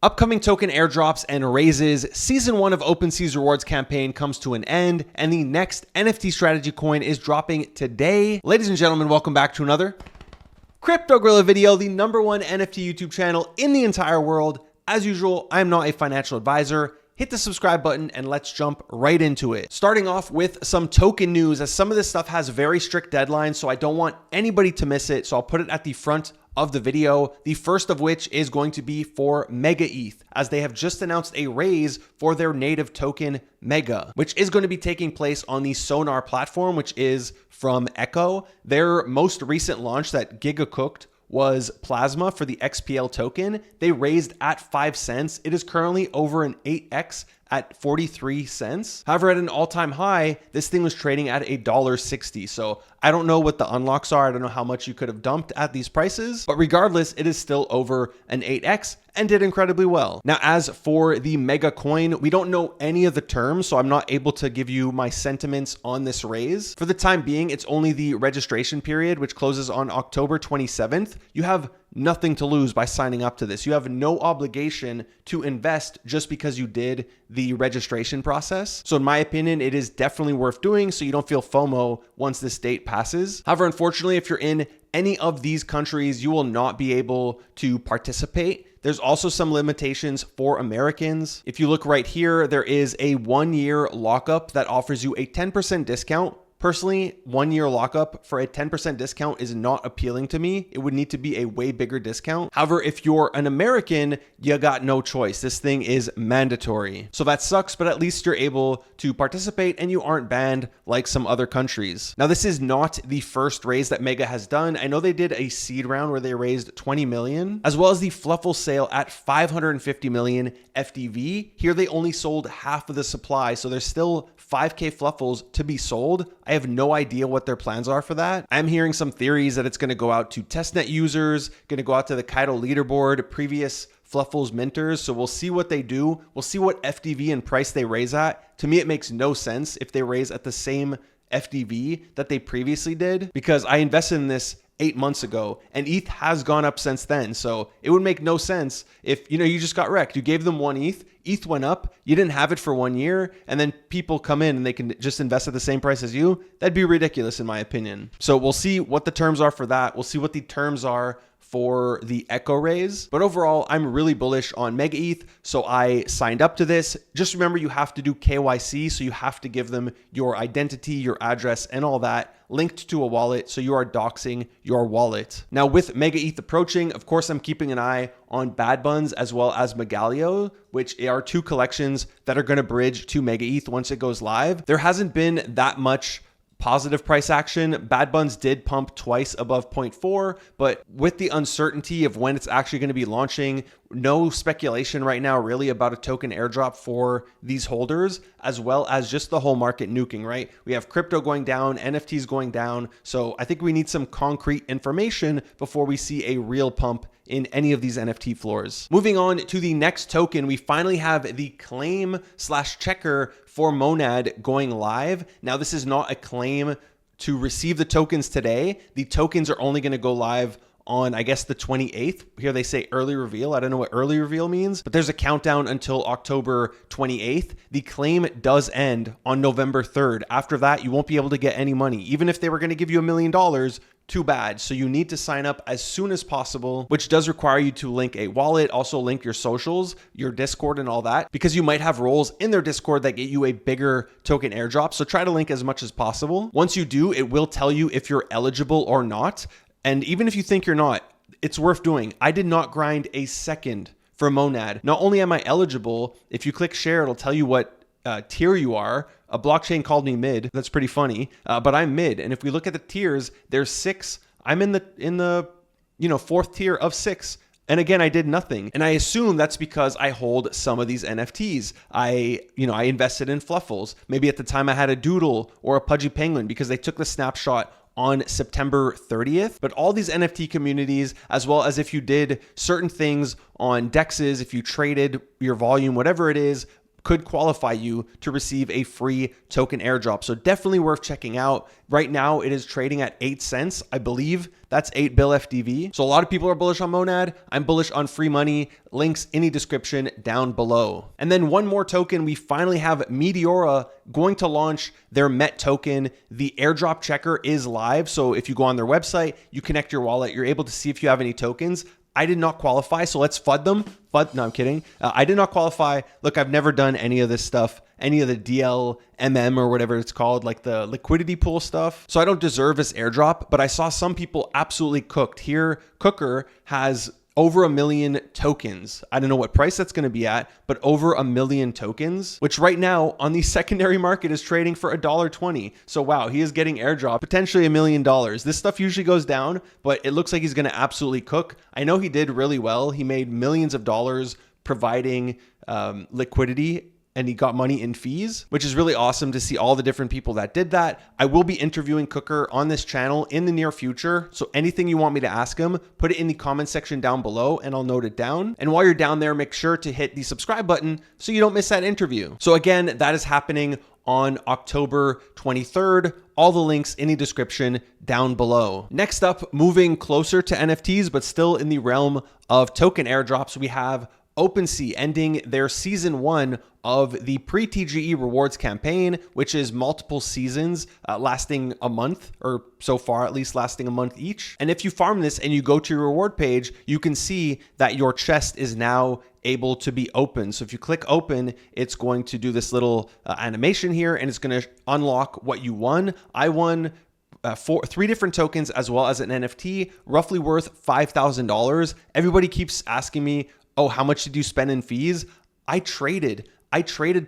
Upcoming token airdrops and raises, season 1 of Opensea Rewards campaign comes to an end, and the next NFT strategy coin is dropping today. Ladies and gentlemen, welcome back to another Crypto Gorilla video, the #1 NFT YouTube channel in the entire world. As usual, I am not a financial advisor. Hit the subscribe button and let's jump right into it. Starting off with some token news, as some of this stuff has very strict deadlines, so I don't want anybody to miss it. So I'll put it at the front of the video. The first of which is going to be for MegaETH, as they have just announced a raise for their native token Mega, which is going to be taking place on the Sonar platform, which is from Echo. Their most recent launch that Giga cooked was Plasma for the XPL token. They raised at 5 cents. It is currently over an 8x at 43 cents. However, at an all-time high, this thing was trading at $1.60. So I don't know what the unlocks are. I don't know how much you could have dumped at these prices, but regardless, it is still over an 8x and did incredibly well. Now, as for the Mega coin, we don't know any of the terms, so I'm not able to give you my sentiments on this raise. For the time being, it's only the registration period, which closes on October 27th. You have nothing to lose by signing up to this. You have no obligation to invest just because you did the registration process. So in my opinion, it is definitely worth doing so you don't feel FOMO once this date passes. However, unfortunately, if you're in any of these countries, you will not be able to participate. There's also some limitations for Americans. If you look right here, there is a 1-year lockup that offers you a 10% discount. Personally, 1-year lockup for a 10% discount is not appealing to me. It would need to be a way bigger discount. However, if you're an American, you got no choice. This thing is mandatory. So that sucks, but at least you're able to participate and you aren't banned like some other countries. Now, this is not the first raise that Mega has done. I know they did a seed round where they raised 20 million, as well as the Fluffle sale at 550 million FDV. Here, they only sold half of the supply, so there's still 5K Fluffles to be sold. I have no idea what their plans are for that. I'm hearing some theories that it's going to go out to testnet users, going to go out to the Kaido leaderboard, previous Fluffles minters. So we'll see what they do. We'll see what FDV and price they raise at. To me, it makes no sense if they raise at the same FDV that they previously did, because I invested in this 8 months ago and ETH has gone up since then. So it would make no sense if, you just got wrecked. You gave them 1 ETH went up, you didn't have it for 1 year, and then people come in and they can just invest at the same price as you. That'd be ridiculous in my opinion. So we'll see what the terms are for that. We'll see what the terms are for the Echo raise. But overall, I'm really bullish on MegaETH. So I signed up to this. Just remember, you have to do KYC. So you have to give them your identity, your address, and all that linked to a wallet. So you are doxing your wallet. Now with MegaETH approaching, of course, I'm keeping an eye on Bad Buns as well as Megalio, which are 2 collections that are going to bridge to MegaETH once it goes live. There hasn't been that much positive price action. Bad Buns did pump twice above 0.4, but with the uncertainty of when it's actually going to be launching, no speculation right now really about a token airdrop for these holders, as well as just the whole market nuking, right? We have crypto going down, NFTs going down. So I think we need some concrete information before we see a real pump in any of these NFT floors. Moving on to the next token, we finally have the claim/checker for Monad going live. Now, this is not a claim to receive the tokens today. The tokens are only going to go live on, I guess, the 28th. Here they say early reveal. I don't know what early reveal means, but there's a countdown until October 28th. The claim does end on November 3rd. After that, you won't be able to get any money. Even if they were going to give you $1 million, too bad. So you need to sign up as soon as possible, which does require you to link a wallet, also link your socials, your Discord and all that, because you might have roles in their Discord that get you a bigger token airdrop. So try to link as much as possible. Once you do, it will tell you if you're eligible or not. And even if you think you're not, it's worth doing. I did not grind a second for Monad. Not only am I eligible, if you click share, it'll tell you what tier you are. A blockchain called me mid. That's pretty funny, but I'm mid. And if we look at the tiers, there's 6. I'm in the 4th tier of 6. And again, I did nothing. And I assume that's because I hold some of these NFTs. I invested in Fluffles. Maybe at the time I had a Doodle or a Pudgy Penguin because they took the snapshot on September 30th. But all these NFT communities, as well as if you did certain things on DEXs, if you traded your volume, whatever it is, could qualify you to receive a free token airdrop. So definitely worth checking out. Right now it is trading at 8 cents. I believe that's 8 bill FDV. So a lot of people are bullish on Monad. I'm bullish on free money. Links in the description down below. And then one more token. We finally have Meteora going to launch their MET token. The airdrop checker is live. So if you go on their website, you connect your wallet, you're able to see if you have any tokens. I did not qualify, so let's FUD them. No, I'm kidding. I did not qualify. Look, I've never done any of this stuff, any of the DLMM or whatever it's called, like the liquidity pool stuff. So I don't deserve this airdrop, but I saw some people absolutely cooked. Here, Cooker has over 1 million tokens. I don't know what price that's going to be at, but over 1 million tokens, which right now on the secondary market is trading for $1.20. So wow, he is getting airdrop, potentially $1 million. This stuff usually goes down, but it looks like he's going to absolutely cook. I know he did really well. He made millions of dollars providing liquidity, and he got money in fees, which is really awesome to see all the different people that did that. I will be interviewing Cooker on this channel in the near future. So anything you want me to ask him, put it in the comment section down below and I'll note it down. And while you're down there, make sure to hit the subscribe button so you don't miss that interview. So again, that is happening on October 23rd. All the links in the description down below. Next up, moving closer to NFTs, but still in the realm of token airdrops, we have Opensea ending their season 1 of the pre-TGE rewards campaign, which is multiple seasons lasting a month, or so far at least lasting a month each. And if you farm this and you go to your reward page, you can see that your chest is now able to be open. So if you click open, it's going to do this little animation here, and it's going to unlock what you won. I won 3 different tokens as well as an NFT, roughly worth $5,000. Everybody keeps asking me, oh, how much did you spend in fees? I traded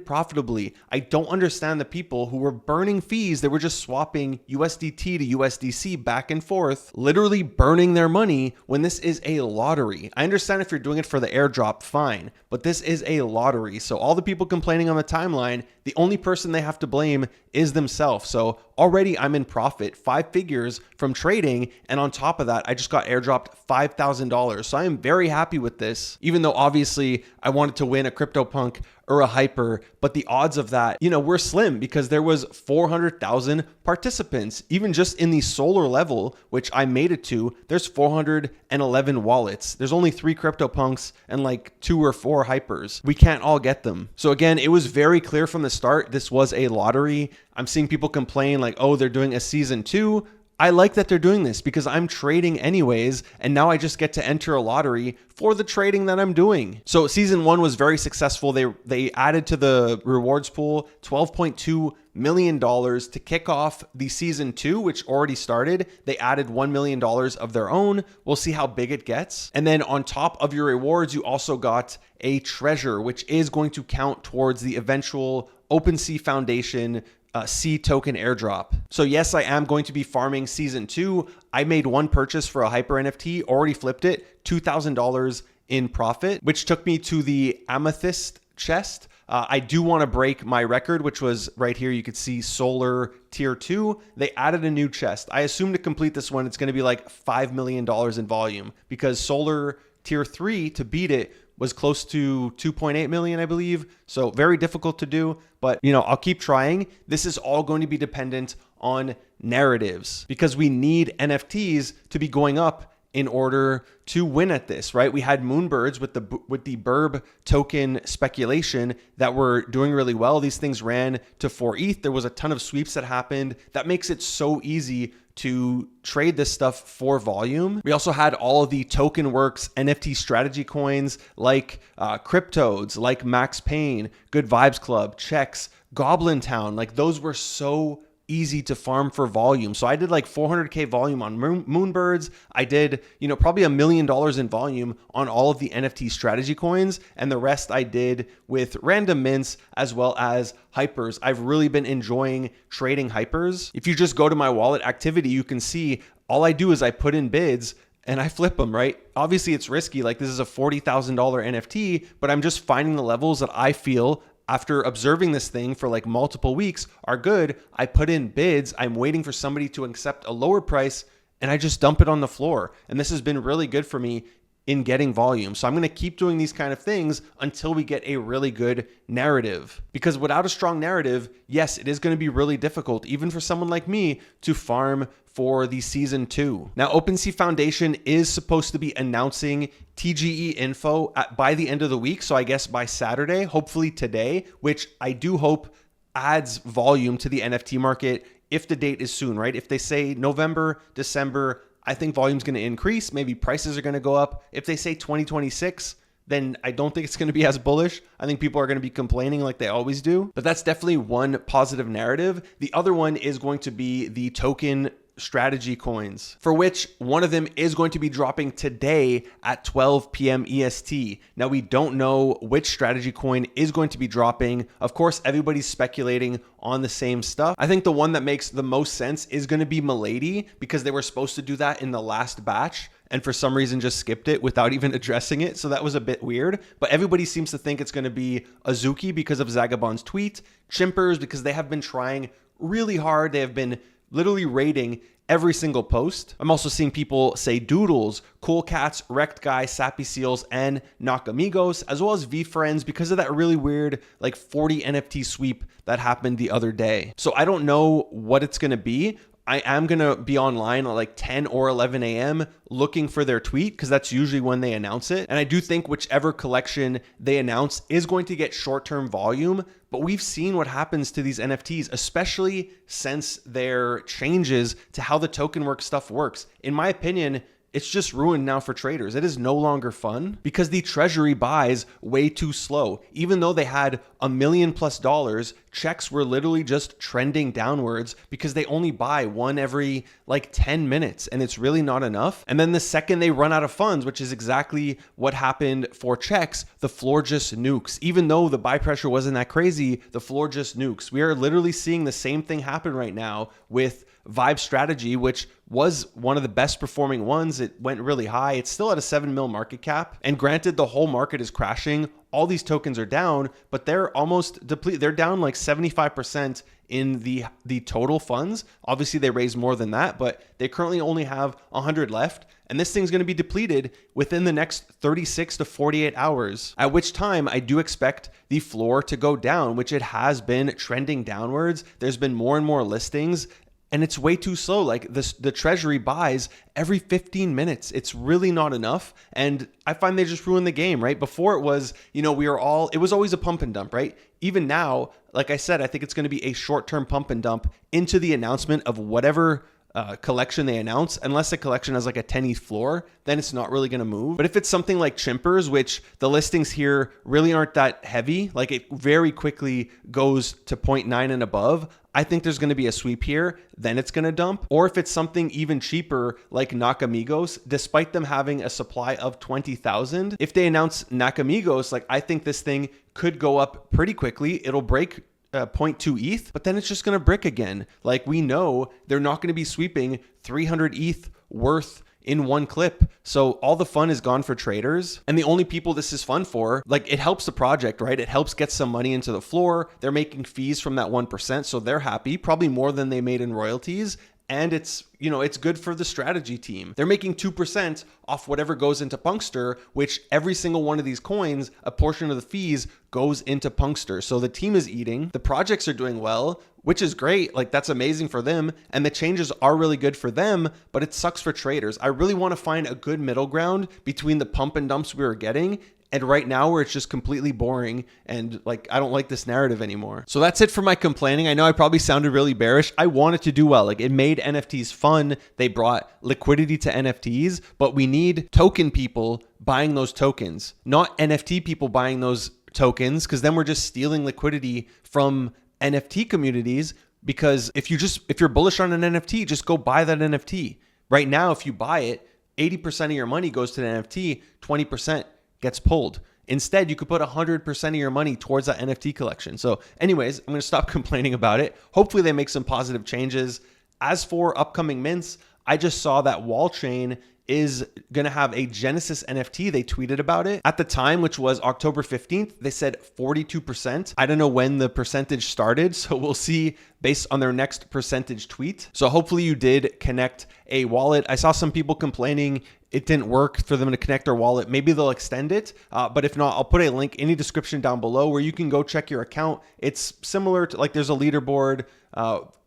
profitably. I don't understand the people who were burning fees. They were just swapping USDT to USDC back and forth, literally burning their money when this is a lottery. I understand if you're doing it for the airdrop, fine, but this is a lottery. So all the people complaining on the timeline, the only person they have to blame is themselves. So already I'm in profit, 5 figures from trading. And on top of that, I just got airdropped $5,000. So I am very happy with this, even though obviously I wanted to win a CryptoPunk or a hyper, but the odds of that, were slim because there was 400,000 participants. Even just in the solar level, which I made it to, there's 411 wallets. There's only 3 CryptoPunks and like 2 or 4 hypers. We can't all get them. So again, it was very clear from the start, this was a lottery. I'm seeing people complain like, oh, they're doing a season 2. I like that they're doing this because I'm trading anyways, and now I just get to enter a lottery for the trading that I'm doing. So season 1 was very successful. They added to the rewards pool $12.2 million to kick off the season 2, which already started. They added $1 million of their own. We'll see how big it gets. And then on top of your rewards, you also got a treasure, which is going to count towards the eventual Opensea Foundation Sea token airdrop. So yes, I am going to be farming season 2. I made one purchase for a hyper NFT, already flipped it, $2,000 in profit, which took me to the amethyst chest. I do want to break my record, which was right here. You could see solar tier 2. They added a new chest. I assume to complete this one, it's going to be like $5 million in volume, because solar tier 3 to beat it was close to 2.8 million, I believe. So very difficult to do, but I'll keep trying. This is all going to be dependent on narratives, because we need NFTs to be going up in order to win at this, right? We had Moonbirds with the Burb token speculation that were doing really well. These things ran to 4 ETH. There was a ton of sweeps that happened. That makes it so easy to trade this stuff for volume. We also had all of the TokenWorks NFT strategy coins like Cryptodes, like Max Payne, Good Vibes Club, Checks, Goblin Town. Like those were so easy to farm for volume. So I did like 400K volume on Moonbirds. I did, probably $1 million in volume on all of the NFT strategy coins. And the rest I did with random mints as well as hypers. I've really been enjoying trading hypers. If you just go to my wallet activity, you can see all I do is I put in bids and I flip them, right? Obviously it's risky. Like this is a $40,000 NFT, but I'm just finding the levels that I feel after observing this thing for like multiple weeks are good. I put in bids. I'm waiting for somebody to accept a lower price and I just dump it on the floor. And this has been really good for me in getting volume. So I'm going to keep doing these kind of things until we get a really good narrative. Because without a strong narrative, yes, it is going to be really difficult, even for someone like me, to farm for the season 2. Now, OpenSea Foundation is supposed to be announcing TGE info by the end of the week. So I guess by Saturday, hopefully today, which I do hope adds volume to the NFT market if the date is soon, right? If they say November, December, I think volume's going to increase. Maybe prices are going to go up. If they say 2026, then I don't think it's going to be as bullish. I think people are going to be complaining like they always do. But that's definitely one positive narrative. The other one is going to be the token strategy coins, for which one of them is going to be dropping today at 12 p.m. EST. Now, we don't know which strategy coin is going to be dropping. Of course, everybody's speculating on the same stuff. I think the one that makes the most sense is going to be Milady, because they were supposed to do that in the last batch and for some reason just skipped it without even addressing it. So that was a bit weird, but everybody seems to think it's going to be Azuki because of Zagabond's tweet, Chimpers because they have been trying really hard. They have been literally rating every single post. I'm also seeing people say Doodles, Cool Cats, Wrecked Guy, Sappy Seals, and Nakamigos, as well as VFriends because of that really weird like 40 NFT sweep that happened the other day. So I don't know what it's going to be. I am going to be online at like 10 or 11 a.m. looking for their tweet because that's usually when they announce it. And I do think whichever collection they announce is going to get short-term volume. But we've seen what happens to these NFTs, especially since their changes to how the TokenWorks stuff works. In my opinion, it's just ruined now for traders. It is no longer fun because the treasury buys way too slow. Even though they had $1 million plus, checks were literally just trending downwards because they only buy one every like 10 minutes and it's really not enough. And then the second they run out of funds, which is exactly what happened for checks, the floor just nukes. Even though the buy pressure wasn't that crazy, the floor just nukes. We are literally seeing the same thing happen right now with Vibe Strategy, which was one of the best performing ones. It went really high. It's still at a 7 mil market cap. And granted, the whole market is crashing. All these tokens are down, but they're almost depleted. They're down like 75% in the total funds. Obviously, they raised more than that, but they currently only have 100 left. And this thing's going to be depleted within the next 36 to 48 hours, at which time I do expect the floor to go down, which it has been trending downwards. There's been more and more listings. And it's way too slow. Like the treasury buys every 15 minutes. It's really not enough. And I find they just ruin the game, right? Before it was, it was always a pump and dump, right? Even now, like I said, I think it's going to be a short-term pump and dump into the announcement of whatever collection they announce. Unless a collection has like a 10 ETH floor, then it's not really going to move. But if it's something like Chimpers, which the listings here really aren't that heavy, like it very quickly goes to 0.9 and above, I think there's going to be a sweep here, then it's going to dump. Or if it's something even cheaper like Nakamigos, despite them having a supply of 20,000, if they announce Nakamigos, like I think this thing could go up pretty quickly. It'll break 0.2 ETH, but then it's just going to brick again. Like we know they're not going to be sweeping 300 ETH worth in one clip. So all the fun is gone for traders. And the only people this is fun for, like it helps the project, right? It helps get some money into the floor. They're making fees from that 1%. So they're happy, probably more than they made in royalties. And it's, it's good for the strategy team. They're making 2% off whatever goes into Punkster, which every single one of these coins, a portion of the fees goes into Punkster. So the team is eating, the projects are doing well, which is great. Like that's amazing for them. And the changes are really good for them, but it sucks for traders. I really want to find a good middle ground between the pump and dumps we were getting and right now where it's just completely boring and like I don't like this narrative anymore. So that's it for my complaining. I know I probably sounded really bearish. I want it to do well. Like it made NFTs fun. They brought liquidity to NFTs, but we need token people buying those tokens, not NFT people buying those tokens, because then we're just stealing liquidity from NFT communities. Because if you're bullish on an NFT, just go buy that NFT. Right now, if you buy it, 80% of your money goes to the NFT, 20% gets pulled. Instead, you could put 100% of your money towards that NFT collection. So anyways, I'm going to stop complaining about it. Hopefully they make some positive changes. As for upcoming mints, I just saw that Wallchain is going to have a Genesis NFT. They tweeted about it at the time, which was October 15th. They said 42%. I don't know when the percentage started, so we'll see based on their next percentage tweet. So hopefully you did connect a wallet. I saw some people complaining it didn't work for them to connect their wallet. Maybe they'll extend it, but if not, I'll put a link in the description down below where you can go check your account. It's similar to, like, there's a leaderboard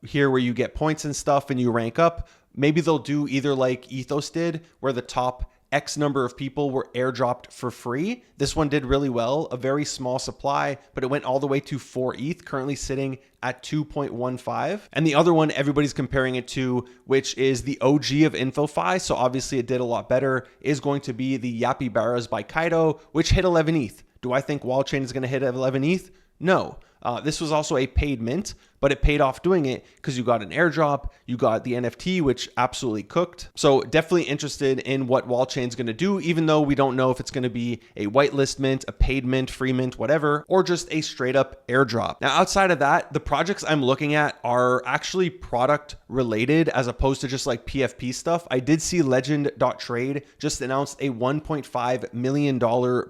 here where you get points and stuff and you rank up. Maybe they'll do either like Ethos did, where the top X number of people were airdropped for free. This one did really well, a very small supply, but it went all the way to 4 ETH, currently sitting at 2.15. And the other one everybody's comparing it to, which is the OG of InfoFi, so obviously it did a lot better, is going to be the Yappy Barras by Kaido, which hit 11 ETH. Do I think Wallchain is going to hit 11 ETH? No. This was also a paid mint, but it paid off doing it because you got an airdrop, you got the NFT, which absolutely cooked. So definitely interested in what Wallchain is going to do, even though we don't know if it's going to be a whitelist mint, a paid mint, free mint, whatever, or just a straight up airdrop. Now, outside of that, the projects I'm looking at are actually product related as opposed to just like PFP stuff. I did see Legend.trade just announced a $1.5 million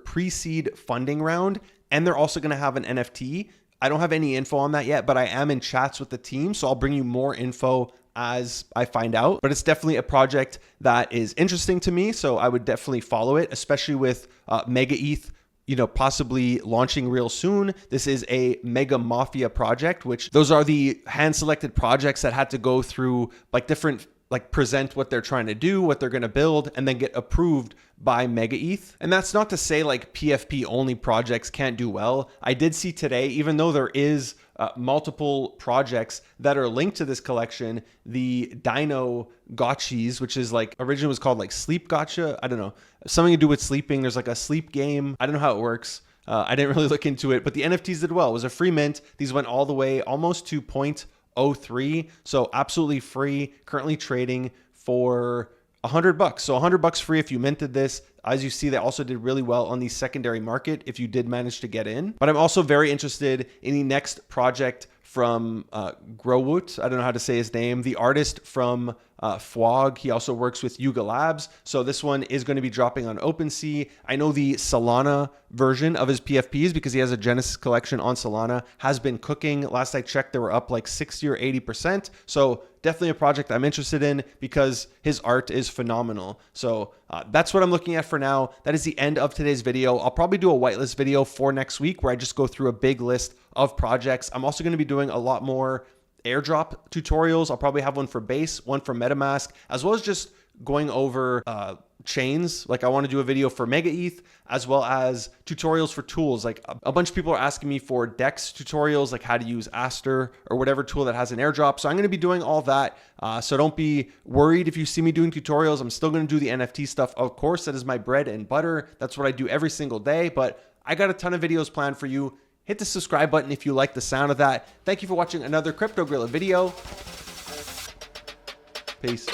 pre-seed funding round, and they're also going to have an NFT. I don't have any info on that yet, but I am in chats with the team, so I'll bring you more info as I find out. But it's definitely a project that is interesting to me, so I would definitely follow it, especially with MegaETH, possibly launching real soon. This is a Mega Mafia project, which those are the hand-selected projects that had to go through like different, like present what they're trying to do, what they're going to build, and then get approved by MegaETH. And that's not to say like PFP only projects can't do well. I did see today, even though there is multiple projects that are linked to this collection, the Dino Gotchis, which is like originally was called like Sleep Gotcha. I don't know, something to do with sleeping. There's like a sleep game. I don't know how it works. I didn't really look into it, but the NFTs did well. It was a free mint. These went all the way almost to 0.03. So absolutely free, currently trading for $100. So $100 free if you minted this. As you see, they also did really well on the secondary market if you did manage to get in. But I'm also very interested in the next project from Groowut. I don't know how to say his name. The artist from Fwog. He also works with Yuga Labs. So this one is going to be dropping on Opensea. I know the Solana version of his PFPs, because he has a Genesis collection on Solana, has been cooking. Last I checked, they were up like 60 or 80%. So definitely a project I'm interested in because his art is phenomenal. So that's what I'm looking at for now. That is the end of today's video. I'll probably do a whitelist video for next week where I just go through a big list of projects. I'm also going to be doing a lot more airdrop tutorials. I'll probably have one for Base, one for MetaMask, as well as just going over chains. Like I want to do a video for MegaETH, as well as tutorials for tools. Like a bunch of people are asking me for DEX tutorials, like how to use Aster or whatever tool that has an airdrop. So I'm going to be doing all that. So don't be worried if you see me doing tutorials. I'm still going to do the NFT stuff. Of course, that is my bread and butter. That's what I do every single day, but I got a ton of videos planned for you. Hit the subscribe button if you like the sound of that. Thank you for watching another Crypto Gorilla video. Peace.